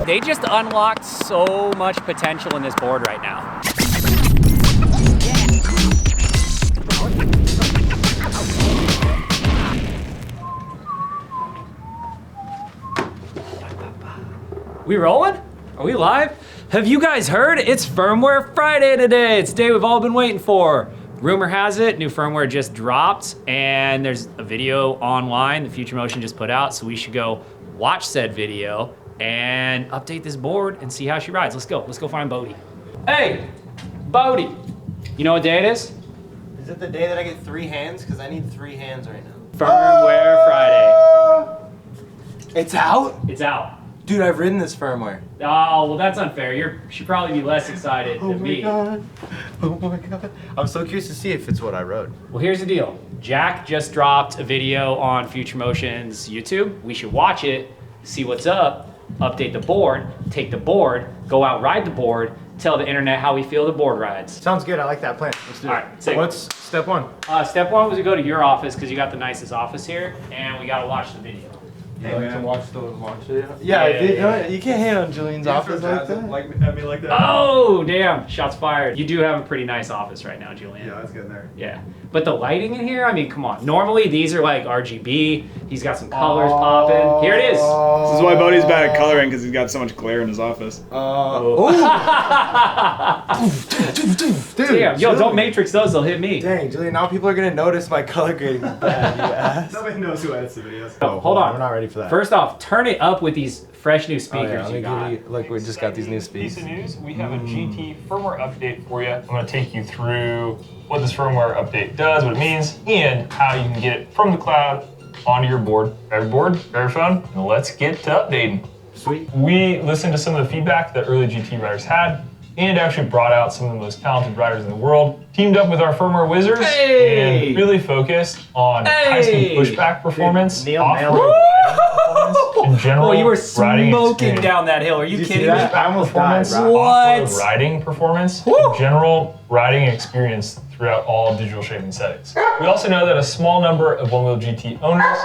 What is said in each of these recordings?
they just unlocked so much potential in this board right now. We rolling? Are we live? Have you guys heard? It's Firmware Friday today. It's the day we've all been waiting for. Rumor has it, new firmware just dropped, and there's a video online the Future Motion just put out, so we should go watch said video and update this board and see how she rides. Let's go find Bodhi. Hey, Bodhi. You know what day it is? Is it the day that I get 3 hands? Because I need 3 hands right now. Firmware Friday. It's out? It's out. Dude, I've ridden this firmware. Oh, well that's unfair. You should probably be less excited than me. Oh my god. I'm so curious to see if it's what I rode. Well, here's the deal. Jack just dropped a video on Future Motion's YouTube. We should watch it, see what's up, update the board, take the board, go out, ride the board, tell the internet how we feel the board rides. Sounds good. I like that plan. Let's do it. All right, sick. What's step 1? Step 1 was to go to your office because you got the nicest office here, and we got to watch the video. Hey, like to watch the launch video? Yeah. You can't hate on Julian's office like that. Like that. Oh, damn. Shots fired. You do have a pretty nice office right now, Julian. Yeah, that's getting there. Yeah. But the lighting in here, I mean, come on. Normally, these are like RGB. He's got some colors popping. Here it is. This is why Bodhi's bad at coloring, because he's got so much glare in his office. Dude, Damn, yo, don't matrix those, they'll hit me. Dang, Julian, now people are going to notice my color grading is bad, you ass. Nobody knows who edits the videos. Oh, hold on. We're not ready for that. First off, turn it up with these fresh new speakers let you me got. give you, look, we just got these new speakers. Piece of news, we have a GT firmware update for you. I'm going to take you through what this firmware update does, what it means, and how you can get it from the cloud onto your board, very phone, and let's get to updating. Sweet. We listened to some of the feedback that early GT riders had, and actually brought out some of the most talented riders in the world, teamed up with our firmware wizards, and really focused on high-speed pushback performance, off-road in general, Oh, you were riding smoking experience. down that hill. Are you kidding me? I almost died, Performance, bro. What? off-road riding performance, and general riding experience throughout all digital shaping settings. We also know that a small number of Onewheel GT owners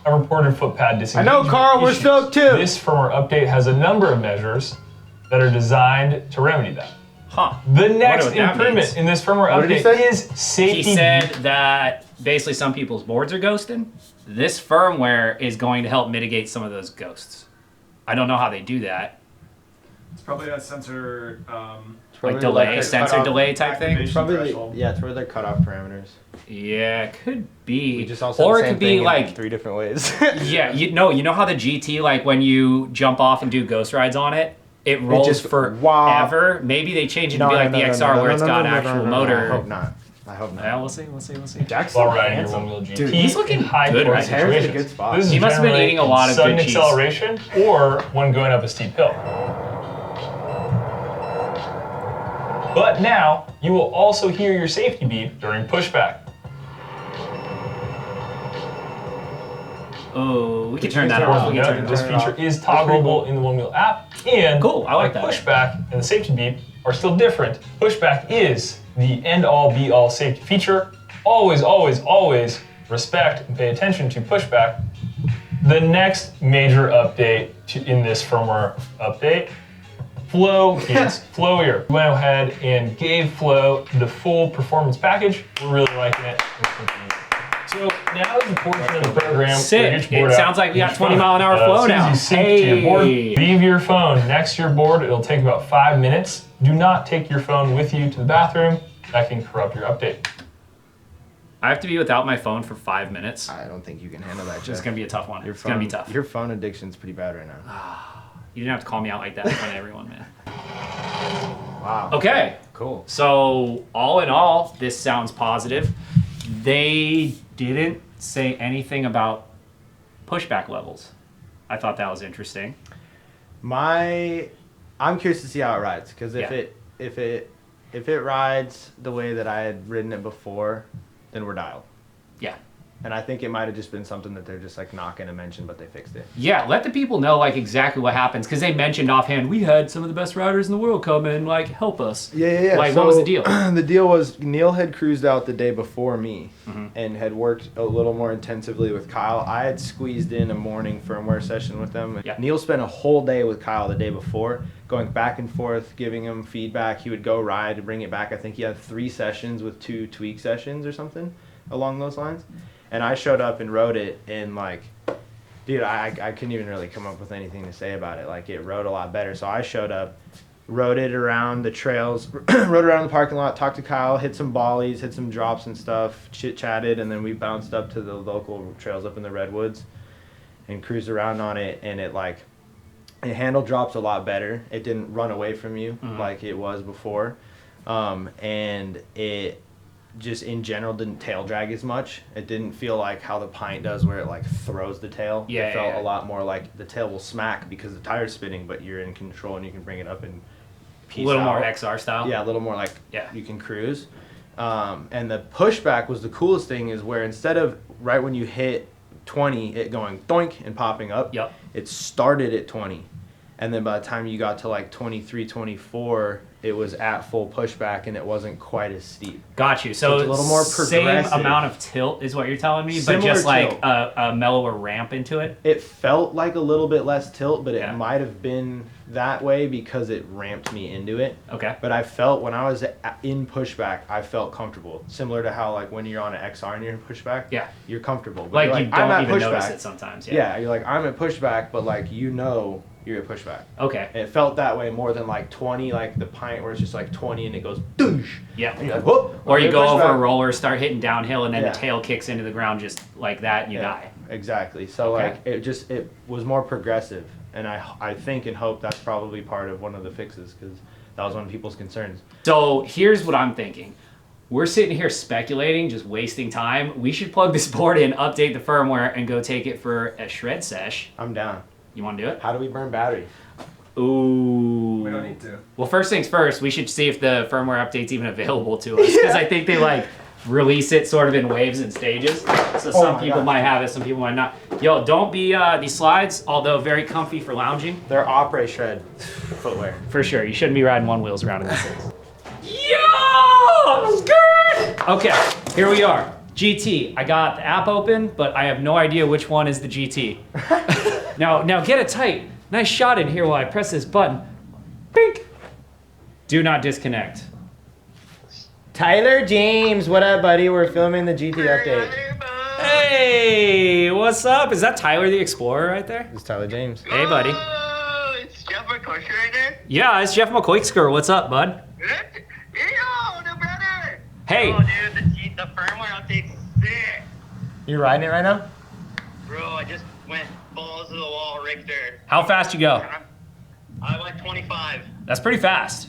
have reported foot pad disengagement. I know, Carl, we're issues. stoked too. This firmware update has a number of measures that are designed to remedy that. Huh. The next what that improvement means. in this firmware What did he update say? is safety. He said that basically some people's boards are ghosting. This firmware is going to help mitigate some of those ghosts. I don't know how they do that. It's probably a sensor. Like delay, a sensor cutoff- delay type thing. activation Probably, threshold. yeah, it's where they're cutoff parameters. Yeah, it could be. We just also or have it the could same be thing like in 3 different ways. yeah, you know how the GT, like when you jump off and do ghost rides on it, it rolls just- forever. wow. Maybe they change it to be like the XR where it's got actual motor. I hope not. I hope not. Yeah, we'll see. Jack's While so riding your handsome. Onewheel GT Dude, he's looking in high good torque right now. Hair's in a situations. good spot. This is He must have been generally eating a lot in of sudden good cheese. acceleration or when going up a steep hill. But now, you will also hear your safety beep during pushback. Oh, we can turn that turn off. it We off. can Yeah, turn it This off. turn it feature off. is That's pretty toggleable cool. in the Onewheel app, and Cool, I like that. pushback and the safety beep are still different. Pushback is the end-all, be-all safety feature. Always, always, always respect and pay attention to pushback. The next major update in this firmware update, Flow gets flowier. We went ahead and gave Flow the full performance package. We're really liking it. So now is the portion of the program where you Sick. get your board It out. sounds like we got It's 20 fun. mile an hour flow As soon now. as you sync to your board, Hey. leave your phone next to your board. It'll take about 5 minutes. Do not take your phone with you to the bathroom. That can corrupt your update. I have to be without my phone for 5 minutes. I don't think you can handle that, It's Jack. gonna be a tough one. Your It's gonna be phone- tough. Your phone addiction's pretty bad right now. You didn't have to call me out like that in front of everyone, man. Wow. Okay. Cool. So all in all, this sounds positive. They didn't say anything about pushback levels. I thought that was interesting. I'm curious to see how it rides, because Yeah. if it rides the way that I had ridden it before, then we're dialed. Yeah. And I think it might have just been something that they're just like not going to mention, but they fixed it. Yeah, let the people know like exactly what happens, because they mentioned offhand we had some of the best riders in the world come and like help us. Yeah. Like, so, what was the deal? The deal was Neil had cruised out the day before me and had worked a little more intensively with Kyle. I had squeezed in a morning firmware session with them. Yeah. Neil spent a whole day with Kyle the day before, going back and forth, giving him feedback. He would go ride, bring it back. I think he had 3 sessions with 2 tweak sessions or something along those lines. And I showed up and rode it, and like, dude, I couldn't even really come up with anything to say about it. Like, it rode a lot better. So I showed up, rode it around the trails, rode around the parking lot, talked to Kyle, hit some bollies, hit some drops and stuff, chit-chatted, and then we bounced up to the local trails up in the Redwoods and cruised around on it, and it handle drops a lot better. It didn't run away from you like it was before. And it just in general didn't tail drag as much. It didn't feel like how the Pint does where it like throws the tail. Yeah, it felt a lot more like the tail will smack because the tire's spinning, but you're in control and you can bring it up and A little more XR style. Yeah, a little more like Yeah. you can cruise. And the pushback was the coolest thing, is where instead of right when you hit 20, it going doink and popping up, Yep. it started at 20. And then by the time you got to like 23, 24, it was at full pushback and it wasn't quite as steep. Got you. So it's a little more same progressive. amount of tilt is what you're telling me, Similar but just like tilt. a mellower ramp into it. It felt like a little bit less tilt, but it Yeah. might have been that way because it ramped me into it. Okay. But I felt when I was in pushback, I felt comfortable. Similar to how like when you're on an XR and you're in pushback, Yeah. you're comfortable. But Like you're you I'm don't at even pushback. notice it sometimes. Yeah, you're like, I'm at pushback, but like you're at pushback. Okay. And it felt that way more than like 20, like the Pint where it's just like 20 and it goes doosh. Yeah. And you're like, whoop. Or you I'm go at over a pushback. roller, start hitting downhill, and then Yeah. the tail kicks into the ground just like that, and you Yeah, die. exactly. So Okay. like it was more progressive, and I think and hope that's probably part of one of the fixes, because that was one of people's concerns. So here's what I'm thinking. We're sitting here speculating, just wasting time. We should plug this board in, update the firmware, and go take it for a shred sesh. I'm down. You want to do it? How do we burn battery? Ooh. We don't need to. Well, first things first, we should see if the firmware update's even available to us, because I think they like release it sort of in waves and stages. So some my people God. might have it, some people might not. Yo, don't be these slides, although very comfy for lounging. They're Opera Shred footwear. For sure, you shouldn't be riding one wheels around in these things. Yo, skirt! Okay, here we are. GT. I got the app open, but I have no idea which one is the GT. Now get it tight. Nice shot in here while I press this button. Bink. Do not disconnect. Tyler James, what up, buddy? We're filming the GT update. Hey, what's up? Is that Tyler the Explorer right there? This is Tyler James. Hey, buddy. Oh, it's Jeff McCoy right there. Yeah, it's Jeff McCoysker. What's up, bud? Yo, no better. Hey. Oh, dude, the firmware update's sick. You riding it right now? Bro, I just went balls to the wall, Richter. How fast you go? I went 25. That's pretty fast.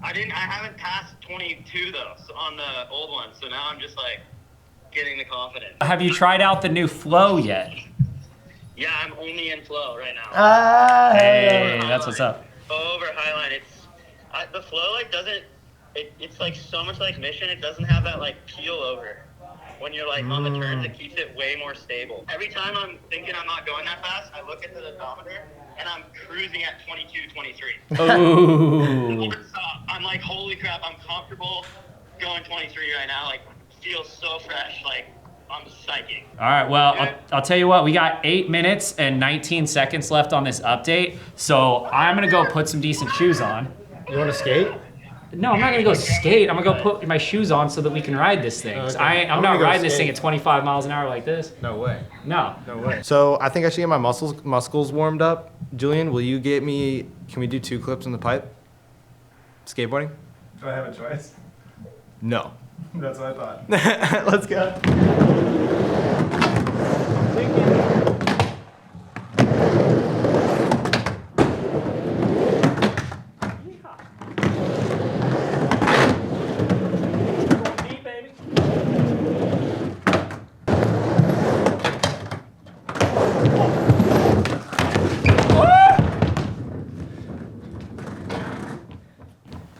I haven't passed 22 though, so on the old one. So now I'm just like getting the confidence. Have you tried out the new Flow yet? Yeah, I'm only in flow right now. Hey, that's what's up. Over Highline, the flow like doesn't. It's like so much like Mission. It doesn't have that like peel over. When you're like on the turns, it keeps it way more stable. Every time I'm thinking I'm not going that fast, I look at the odometer and I'm cruising at 22, 23. Ooh. So I'm like, holy crap, I'm comfortable going 23 right now. Like, feels so fresh. Like, I'm psyching. All right, well, I'll tell you what, we got 8 minutes and 19 seconds left on this update, so I'm gonna go put some decent shoes on. You want to skate? No, I'm not gonna go skate. I'm gonna go put my shoes on so that we can ride this thing. Okay. I'm I'm not gonna go riding this thing skate. at 25 miles an hour like this. No way. No. No way. So I think I should get my muscles warmed up. Julian, will you get me? Can we do 2 clips in the pipe? Skateboarding? Do I have a choice? No. That's what I thought. Let's go.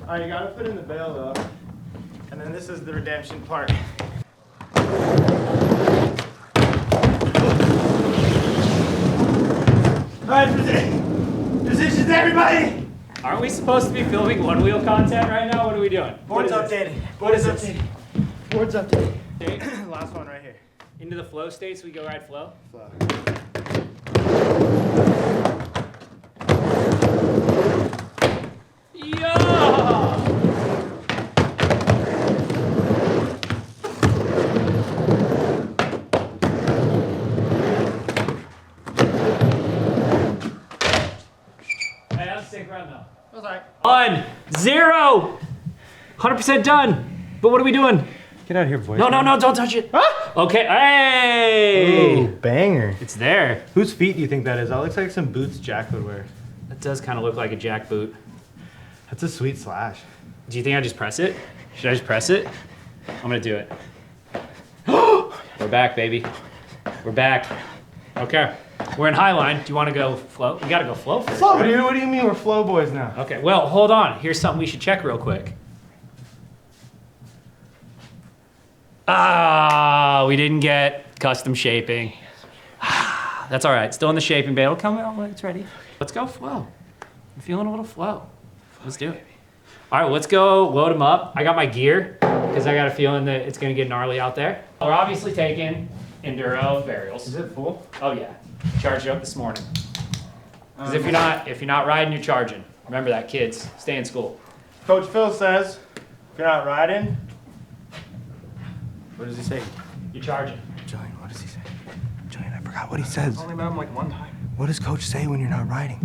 All right, you gotta put in the bail though. And then this is the redemption part. right, positions, everybody. Aren't we supposed to be filming one wheel content right now? What are we doing? Board's What is this? updated. What is this? Board's updated. Last one right here. Into the flow states, we go ride flow. Yeah! Hey, that was a sick run though. That's all right. 1, 0, 100% done. But what are we doing? Get out of here, boys. No, don't touch it. Ah! Okay, hey! Ooh, banger. It's there. Whose feet do you think that is? That looks like some boots Jack would wear. That does kind of look like a jack boot. That's a sweet slash. Do you think I just press it? Should I just press it? I'm gonna do it. We're back, baby. We're back. Okay, we're in Highline. Do you want to go flow? We gotta go flow first. Flow, right? dude. What do you mean we're flow boys now? Okay, well, hold on. Here's something we should check real quick. Ah, we didn't get custom shaping. That's all right. Still in the shaping bay. It'll come out when it's ready. Let's go flow. I'm feeling a little flow. Let's do it. All right, let's go load them up. I got my gear because I got a feeling that it's gonna get gnarly out there. We're obviously taking enduro burials. Is it full? Oh yeah, charged it up this morning. Because if you're not riding, you're charging. Remember that, kids. Stay in school. Coach Phil says, if you're not riding, what does he say? You're charging. Julian, what does he say? Julian, I forgot what he says. Only met him like one time. What does Coach say when you're not riding?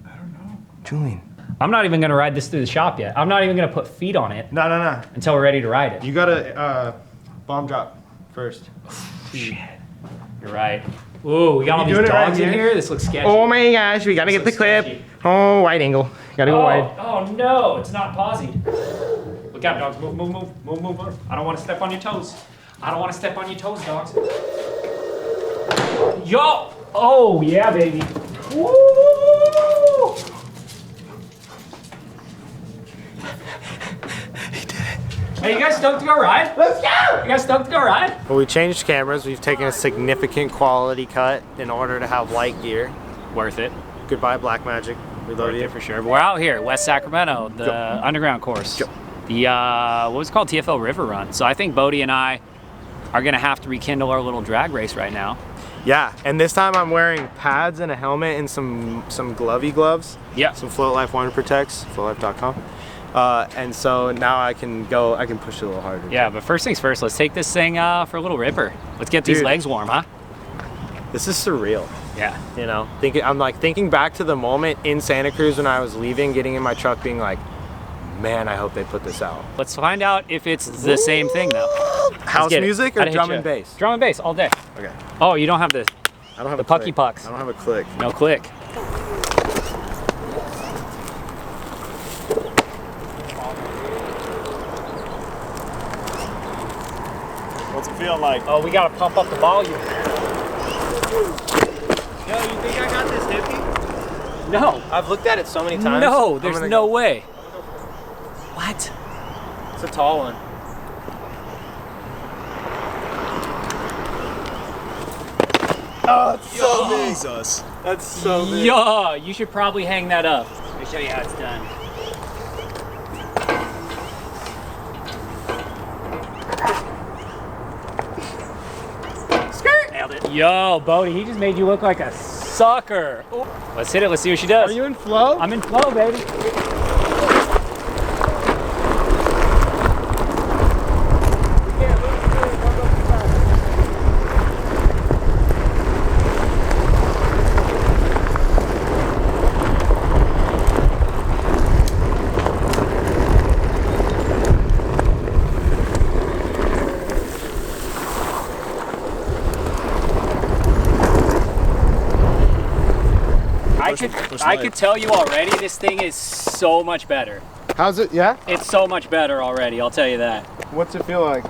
I don't know. Julian. I'm not even gonna ride this through the shop yet. I'm not even gonna put feet on it No. until we're ready to ride it. You gotta bomb drop first. Shit. You're right. Ooh, we got all these doing it right dogs in here? here. This looks sketchy. Oh my gosh, we gotta This get the looks clip. sketchy. Oh, wide angle. Gotta go wide. Oh no, it's not pausing. Look out, dogs. Move. I don't want to step on your toes. Dogs. Yo! Oh, yeah, baby. Woo! Hey, you guys stoked to go ride? Let's go! You guys stoked to go ride? Well, we changed cameras. We've taken a significant quality cut in order to have light gear. Worth it. Goodbye, Black Magic. We love Worth you. it for sure. But we're out here, West Sacramento, the underground course. The, what was it called? TFL River Run. So I think Bodhi and I are gonna have to rekindle our little drag race right now. Yeah, and this time I'm wearing pads and a helmet and some glovey gloves. Yeah. Some FloatLife Water Protects, floatlife.com. And so now I can push it a little harder. Yeah, but first things first, let's take this thing for a little ripper. Let's get these Dude. legs warm, huh? This is surreal. Yeah. You know, I'm like thinking back to the moment in Santa Cruz when I was leaving, getting in my truck, being like, man, I hope they put this out. Let's find out if it's the same thing though. House music or How'd it hit drum you? and bass? Drum and bass all day. Okay. Oh, you don't have the I don't have the a pucky click. pucks. I don't have a click. No click. What's it feeling like? Oh, we gotta pump up the volume. Yo, you think I got this hippie? No. I've looked at it so many times. No, I'm there's gonna no go. way. What? It's a tall one. Oh, it's so big. Jesus. That's so big. Yeah, you should probably hang that up. Let me show you how it's done. Skirt! Nailed it. Yo, Bodhi, he just made you look like a sucker. Ooh. Let's hit it. Let's see what she does. Are you in flow? I'm in flow, baby. I could tell you already, this thing is so much better. How's it? Yeah? It's so much better already, I'll tell you that. What's it feel like?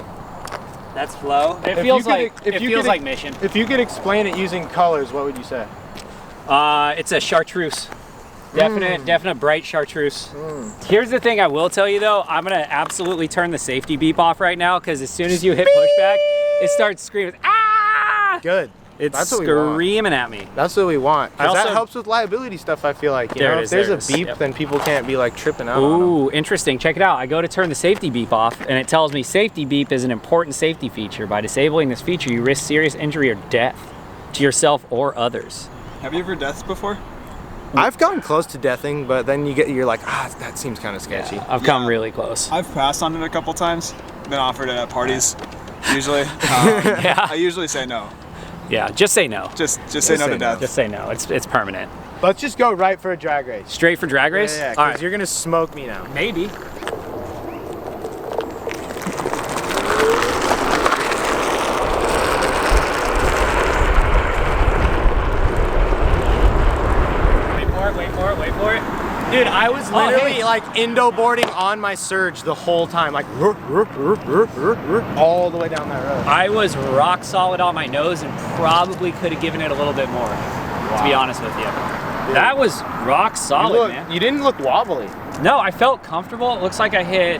That's flow. It If feels you could- like if it you feels could- like mission. If you could explain it using colors, what would you say? It's a chartreuse. Definite bright chartreuse. Here's the thing I will tell you though, I'm gonna absolutely turn the safety beep off right now because as soon as you hit pushback, it starts screaming, ah! Good. It's That's what we want. screaming at me. That's what we want. I Because that also- helps with liability stuff, I feel like. You There know, it if is, there's there a it is. beep, Yep. then people can't be like tripping out on them. Ooh, interesting. Check it out. I go to turn the safety beep off, and it tells me safety beep is an important safety feature. By disabling this feature, you risk serious injury or death to yourself or others. Have you ever deathed before? I've gotten close to deathing, but then you're like, that seems kind of sketchy. I've come really close. I've passed on it a couple times. Been offered it at parties. Usually, Yeah. I usually say no. Yeah, just say no. Just say no say to no. death. Just say no. It's permanent. Let's just go right for a drag race. Straight for drag race? Yeah, All because right. you're gonna smoke me now. Maybe. Wait for it. Dude, I was Oh, literally hey. like indo-boarding on my surge the whole time, like all the way down that road. I was rock solid on my nose and probably could have given it a little bit more, to be honest with you. That was rock solid, man. You didn't look wobbly. No, I felt comfortable. It looks like I hit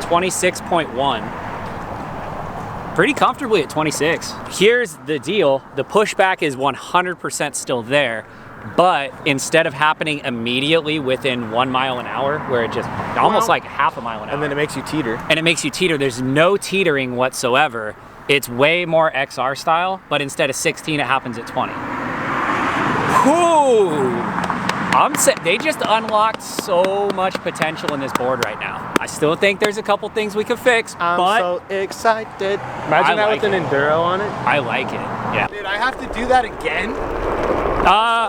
26.1. Pretty comfortably at 26. Here's the deal. The pushback is 100% still there, but instead of happening immediately within 1 mile an hour, where it just almost like half a mile an hour. And then it makes you teeter. And it makes you teeter. There's no teetering whatsoever. It's way more XR style, but instead of 16, it happens at 20. Whew. They just unlocked so much potential in this board right now. I still think there's a couple things we could fix, I'm but so excited. Imagine that like with an enduro on it. I like it. Yeah. Dude, I have to do that again?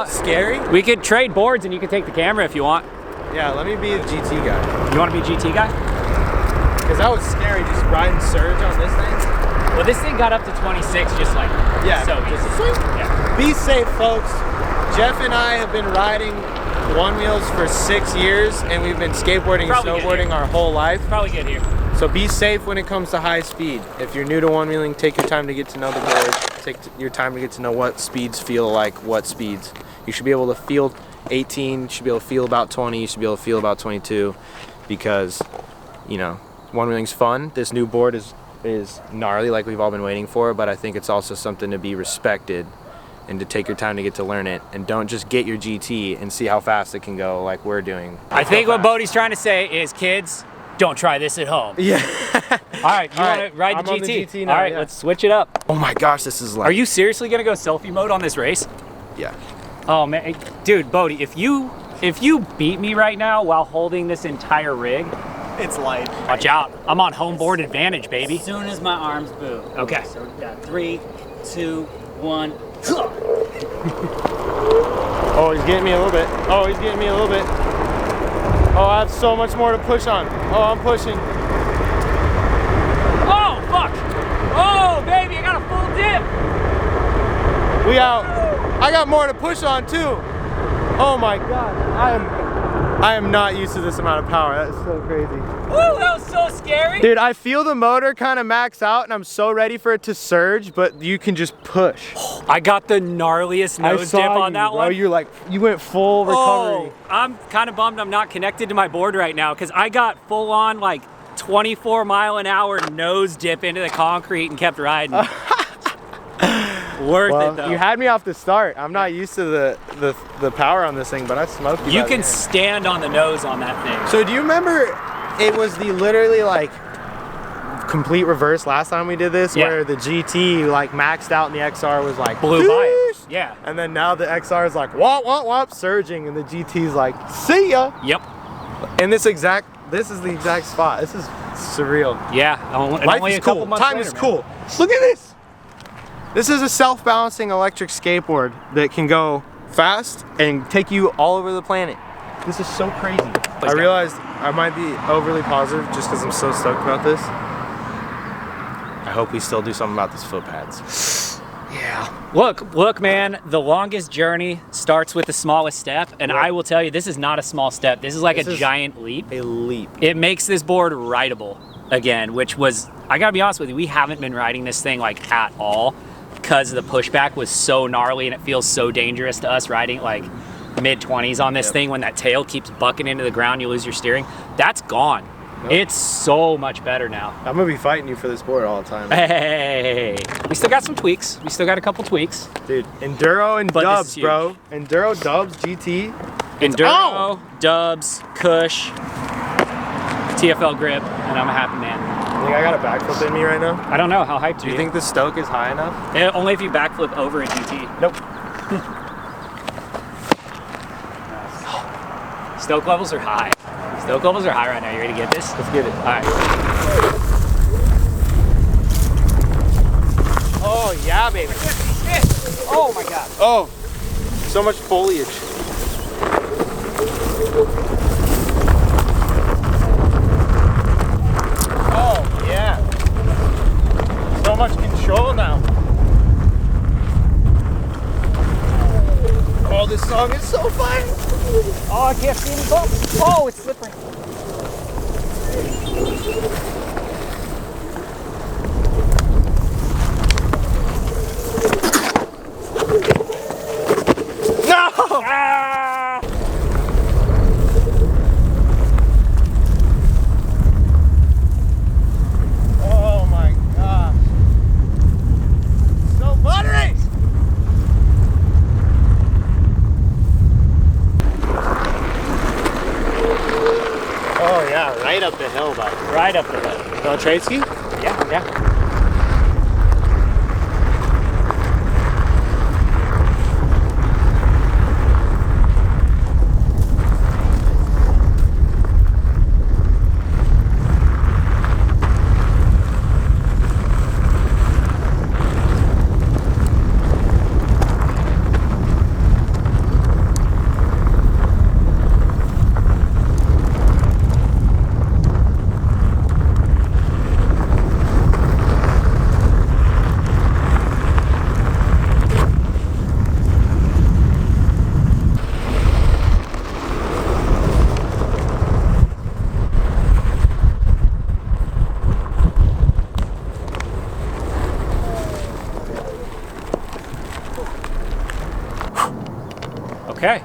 Scary. We could trade boards and you can take the camera if you want. Yeah, let me be a GT guy. You want to be a GT guy? Because that was scary, just riding surge on this thing. Well, this thing got up to 26 just like so easy. Yeah. Be safe, folks. Jeff and I have been riding one wheels for 6 years, and we've been skateboarding Probably and good snowboarding here. our whole life. Probably good here. So be safe when it comes to high speed. If you're new to one wheeling, take your time to get to know the board. Take your time to get to know what speeds feel like what speeds. You should be able to feel 18, you should be able to feel about 20, you should be able to feel about 22, because, you know, one wheeling's fun. This new board is gnarly, like we've all been waiting for, but I think it's also something to be respected and to take your time to get to learn it, and don't just get your GT and see how fast it can go like we're doing. I think what Bodhi's trying to say is, kids, don't try this at home. Yeah. All right, you want to ride I'm the on GT? the GT now, All right, yeah. let's switch it up. Oh my gosh, this is like. Are you seriously gonna go selfie mode on this race? Yeah. Oh man, dude, Bodhi, if you beat me right now while holding this entire rig, It's light. watch out. I'm on home board advantage, baby. As soon as my arms move. Okay. So we got 3, 2, 1. Oh, he's getting me a little bit. Oh, he's getting me a little bit. Oh, I have so much more to push on. Oh, I'm pushing. Oh fuck! Oh baby, I got a full dip. We out. I got more to push on too. Oh my god. I am not used to this amount of power. That's so crazy. Woo, that was so scary. Dude, I feel the motor kind of max out and I'm so ready for it to surge, but you can just push. I got the gnarliest nose dip on that bro. one. You went full recovery. Oh, I'm kind of bummed I'm not connected to my board right now because I got full on like 24 mile an hour nose dip into the concrete and kept riding. Worth it though. You had me off the start. I'm not used to the power on this thing, but I smoked you. You by can the end. stand on the nose on that thing. So do you remember it was the literally like complete reverse last time we did this, Yeah. where the GT like maxed out and the XR was like Blew by it. "Yeesh." Yeah. And then now the XR is like wop wop wop surging, and the GT's like see ya. Yep. And this is the exact spot. This is surreal. Yeah. Life only is a couple cool. months Time later, is man. cool. Look at this. This is a self-balancing electric skateboard that can go fast and take you all over the planet. This is so crazy. I realized I might be overly positive just because I'm so stoked about this. I hope we still do something about these foot pads. Yeah. Look, man, the longest journey starts with the smallest step, and I will tell you, this is not a small step. This is like This a is giant leap. A leap. It makes this board rideable again, which was, I gotta be honest with you, we haven't been riding this thing like at all because the pushback was so gnarly and it feels so dangerous to us riding like mid-20s on this thing when that tail keeps bucking into the ground, you lose your steering. That's gone. Nope. It's so much better now. I'm gonna be fighting you for this board all the time. Hey, we still got some tweaks. We still got a couple tweaks. Dude, Enduro and But this Dubs, is huge. bro. Enduro, Dubs, GT. Enduro, Dubs, Cush, TFL grip, and I'm a happy man. You think I got a backflip in me right now? I don't know, how hyped Do you think the stoke is high enough? Only if you backflip over a GT. Nope. Stoke levels are high. Stoke levels are high right now. You ready to get this? Let's get it. All right. Oh, yeah, baby. Oh my God. Oh, so much foliage. Oh, yeah. So much control now. Oh, this song is so fun. Oh, I can't see any bumps. Oh, it's slippery. No! Ah! Oh my gosh. So buttery! Oh yeah, right up the hill, bud. Right up the hill. No trade ski? Yeah, yeah.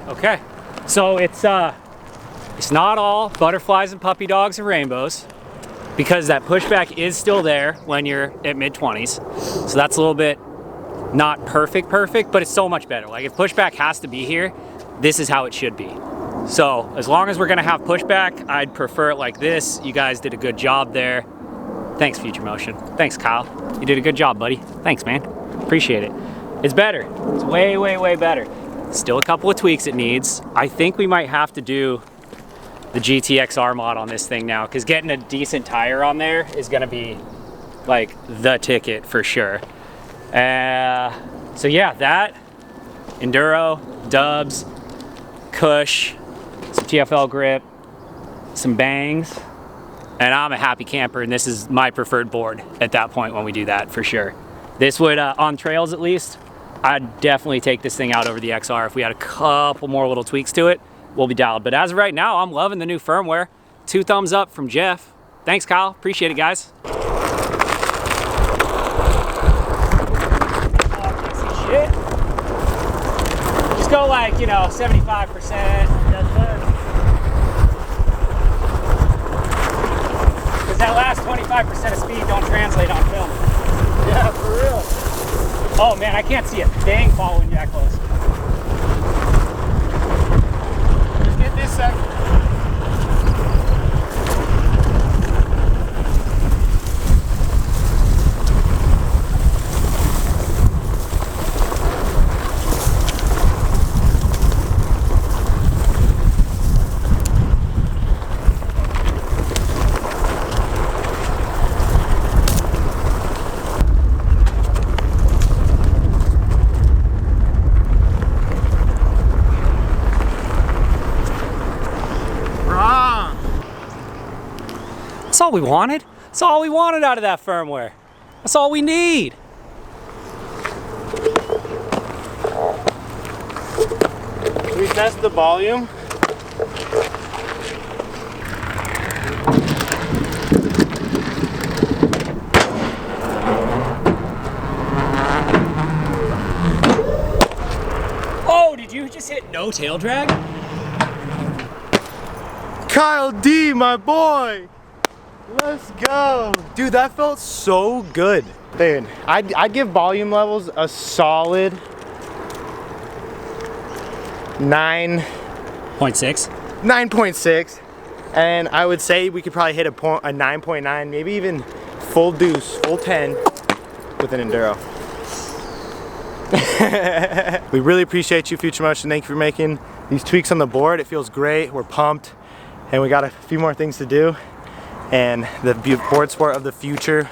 Okay. So it's not all butterflies and puppy dogs and rainbows, because that pushback is still there when you're at mid-20s. So that's a little bit not perfect, but it's so much better. Like if pushback has to be here, this is how it should be. So as long as we're gonna have pushback, I'd prefer it like this. You guys did a good job there. Thanks, Future Motion. Thanks, Kyle. You did a good job, buddy. Thanks, man. Appreciate it. It's better. It's way, way, way better. Still a couple of tweaks it needs. I think we might have to do the GTXR mod on this thing now, because getting a decent tire on there is gonna be like the ticket for sure. So yeah, that, Enduro, Dubs, Cush, some TFL grip, some bangs, and I'm a happy camper, and this is my preferred board at that point when we do that for sure. This would, on trails at least, I'd definitely take this thing out over the XR. If we had a couple more little tweaks to it, we'll be dialed. But as of right now, I'm loving the new firmware. 2 thumbs up from Jeff. Thanks, Kyle. Appreciate it, guys. Oh, can't see shit. Just go like, 75%. That's better. Because that last 25% of speed don't translate on film. Yeah, for real. Oh man, I can't see a thing following you that close. Just get this sec. That's all we wanted. That's all we wanted out of that firmware. That's all we need. Should we test the volume? Oh, did you just hit no tail drag? Kyle D, my boy! Let's go. Dude, that felt so good. Dude, I'd give volume levels a solid 9.6. And I would say we could probably hit a 9.9, maybe even full deuce, full 10 with an Enduro. We really appreciate you, Future Motion. Thank you for making these tweaks on the board. It feels great. We're pumped. And we got a few more things to do. And the board sport of the future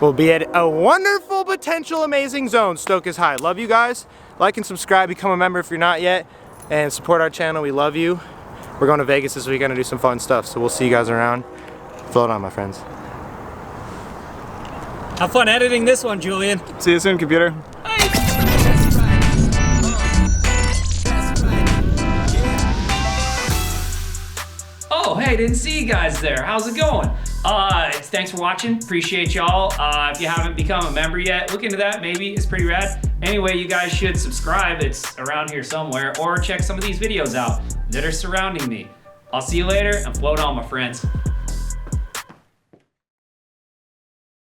will be at a wonderful, potential, amazing zone. Stoke is high. Love you guys. Like and subscribe. Become a member if you're not yet. And support our channel. We love you. We're going to Vegas this weekend to do some fun stuff. So we'll see you guys around. Float on, my friends. Have fun editing this one, Julian. See you soon, computer. Oh, hey, didn't see you guys there. How's it going? Thanks for watching. Appreciate y'all. If you haven't become a member yet, look into that. Maybe it's pretty rad. Anyway, you guys should subscribe. It's around here somewhere, or check some of these videos out that are surrounding me. I'll see you later and float on, my friends.